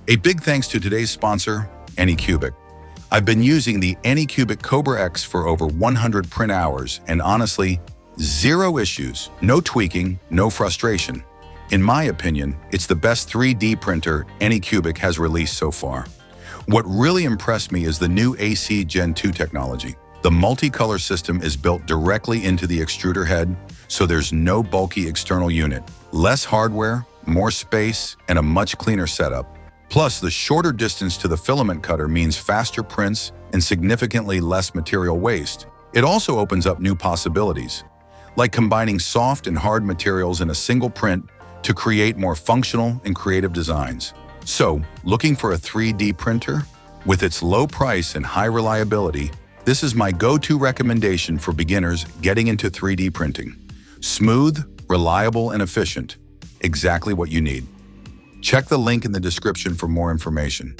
A big thanks to today's sponsor, Anycubic. I've been using the Anycubic Kobra X for over 100 print hours, and honestly, zero issues, no tweaking, no frustration. In my opinion, it's the best 3D printer Anycubic has released so far. What really impressed me is the new AC Gen 2 technology. The multicolor system is built directly into the extruder head, so there's no bulky external unit. Less hardware, more space, and a much cleaner setup. Plus, the shorter distance to the filament cutter means faster prints and significantly less material waste. It also opens up new possibilities, like combining soft and hard materials in a single print to create more functional and creative designs. So, looking for a 3D printer? With its low price and high reliability, this is my go-to recommendation for beginners getting into 3D printing. Smooth, reliable, and efficient. Exactly what you need. Check the link in the description for more information.